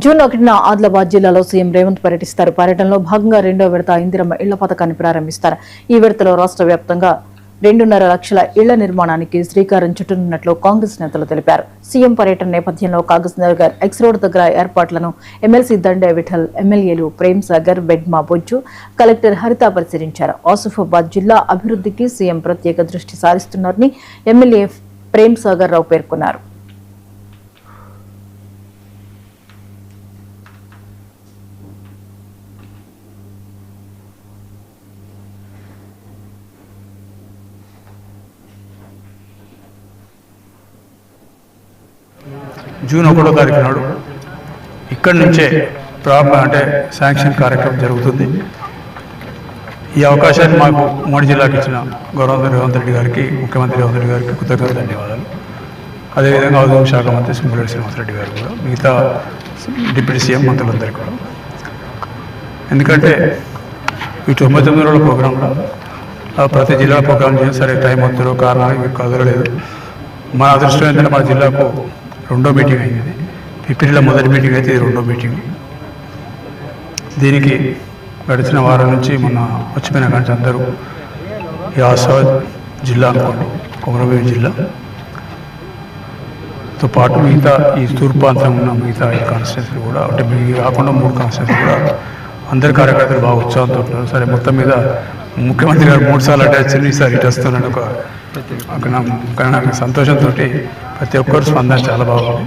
June 1న Adilabad జిల్లాలో CM Revanth పర్యటిస్తారు. పర్యటనలో భాగంగా రెండో విడత ఇందిరమ్మ ఇళ్ల పథకాన్ని ప్రారంభిస్తారు. ఈ విడతలో రాష్ట్ర వ్యాప్తంగా 2.5 లక్షల ఇళ్ల నిర్మాణానికి శ్రీకారం చుట్టనున్నట్లు కాంగ్రెస్ నేతలు తెలిపారు. సీఎం పర్యటన నేపథ్యంలో కాగజ్ నగర్ ఎక్స్ రోడ్ దగ్గర ఏర్పాట్లను ఎమ్మెల్సీ దండే విఠల్, ఎమ్మెల్యేలు ప్రేమ్ సాగర్, బెడ్మా బొజ్జు, కలెక్టర్ హరిత పరిశీలించారు. ఆసిఫాబాద్ జిల్లా అభివృద్ధికి సీఎం ప్రత్యేక దృష్టి సారిస్తున్నారని ఎమ్మెల్యే ప్రేమ్ సాగర్ రావు పేర్కొన్నారు. జూన్ 1వ తారీఖు నాడు ఇక్కడి నుంచే అంటే శాంక్షన్ కార్యక్రమం జరుగుతుంది. ఈ అవకాశాన్ని మాకు ఉమ్మడి జిల్లాకి ఇచ్చిన గౌరవ రేవంత్ రెడ్డి గారికి, ముఖ్యమంత్రి రేవంత్ రెడ్డి గారికి కృతజ్ఞతలు, ధన్యవాదాలు. అదేవిధంగా హౌసింగ్ శాఖ మంత్రి సింగిరెడ్డి శ్రీనివాసరెడ్డి గారు కూడా, మిగతా డిప్యూటీ సీఎం మంత్రులందరికీ కూడా. ఎందుకంటే ఈ 99 రోజుల ప్రోగ్రాంలో ప్రతి జిల్లా ప్రోగ్రాం చేసి సరే టైం వస్తుందో కారణాలు ఇవి కదలలేదు. మన అదృష్టం ఏంటంటే మన జిల్లాకు రెండో మీటింగ్ అయింది. పిపిరిలో మొదటి మీటింగ్ అయితే ఇది రెండో మీటింగ్. దీనికి గడిచిన వారం నుంచి మొన్న వచ్చిపోయిన కానీ అందరూ ఈ ఆసిఫాబాద్ జిల్లా అనుకోండి, కొమరవీడు జిల్లాతో పాటు మిగతా ఈ తూర్పాంతరం ఉన్న మిగతా ఈ కాన్స్టిట్యూన్సీలు కూడా, అంటే మీకు కాకుండా 3 కాన్స్టిట్యూన్సీలు కూడా అందరు కార్యకర్తలు బాగా ఉత్సాహంతో ఉంటారు. సరే మొత్తం మీద ముఖ్యమంత్రి గారు 3 సార్లు అటాచ్ ఈసారి ఇటు వస్తున్నాడు. నాకు సంతోషంతో ప్రతి ఒక్కరు స్పందన చాలా బాగుంది.